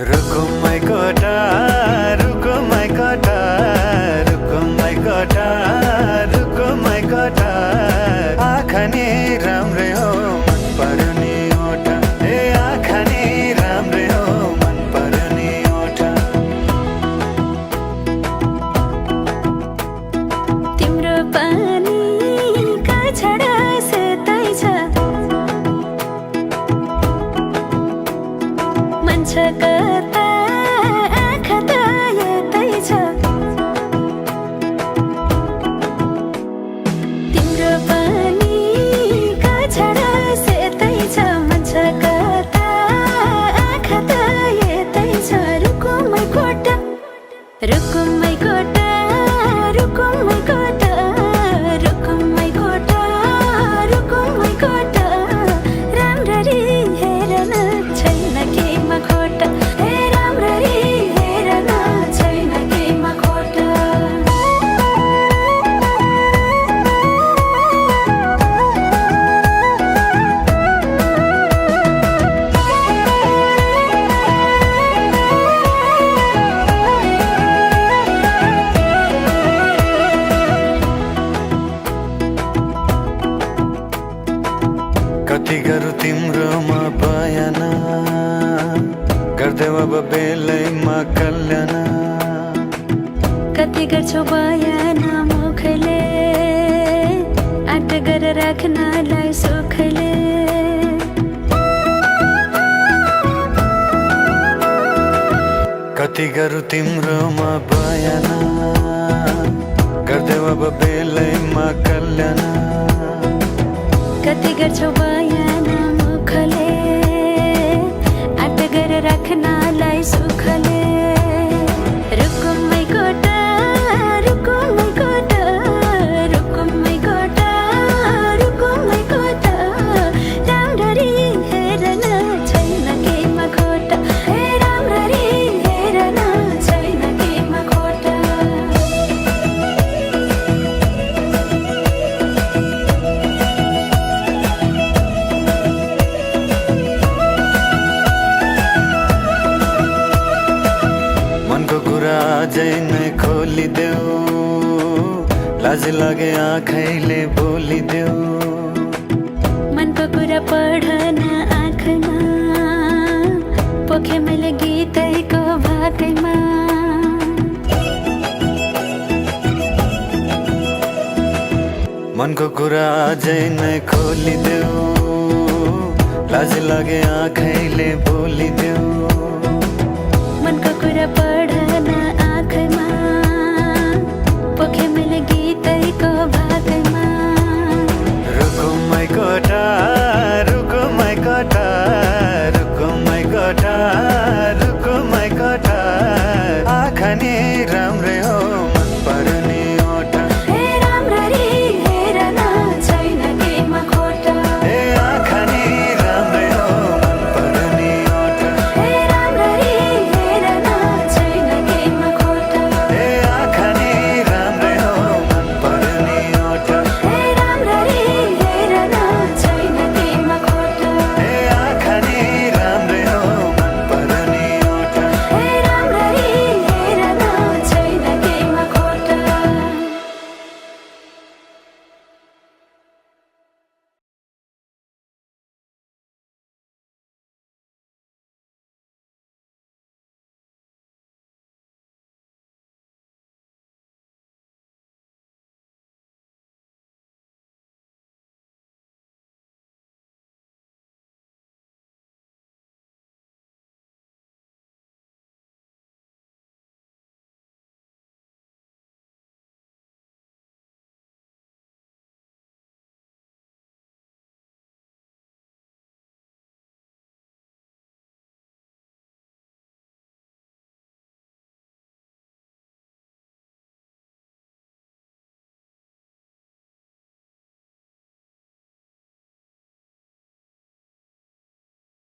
रुको my कोटा रुको my कोटा रुको my कोटा रुको my कोटा आँखा नि राम्रै हो मन पर्ने ओठा ए आँखा नि राम्रै हो मन पर्ने ओठा तिम्रो पानी का छडा सेतै छ मन छ कता आँखा त यतै छ तिम्रो पानी का छडा सेतै छ मन छ कता आँखा त यतै छ रुको my कोटा रुको my कोटा रुको my कोटा रुको my कोटा रुको my कोटा राम्ररी हेर्न छैन केहीमा खोटा हे राम्ररी हेर्न छैन केहीमा खोटा कति गरौँ तिम्रोमा बयान गर्दै अब बेलैमा कल्याण कति गर्छौ बयान मुखले आँट गरेर राख्नलाई सुखले कति गरौँ तिम्रोमा बयान गर्दै अब बेलैमा कल्याण कति गर्छौ बयान मुखले आँट गरेर राख्नलाई सुखले रुको my कोटा रुको my कोटा रुको my कोटा रुको my कोटा राम्ररी हेर्न छैन केहीमा खोटा हे राम्ररी हेर्न छैन केहीमा खोटा मनको कुरा अझै नै खोलिदेऊ लाज लागे आँखैले बोलिदेऊ मनको कुरा पढ्न आँखमा पोखे मैले गीतैको भाकैमा मनको कुरा अझै नै खोलिदेऊ लाज लागे आँखैले बोलिदेऊ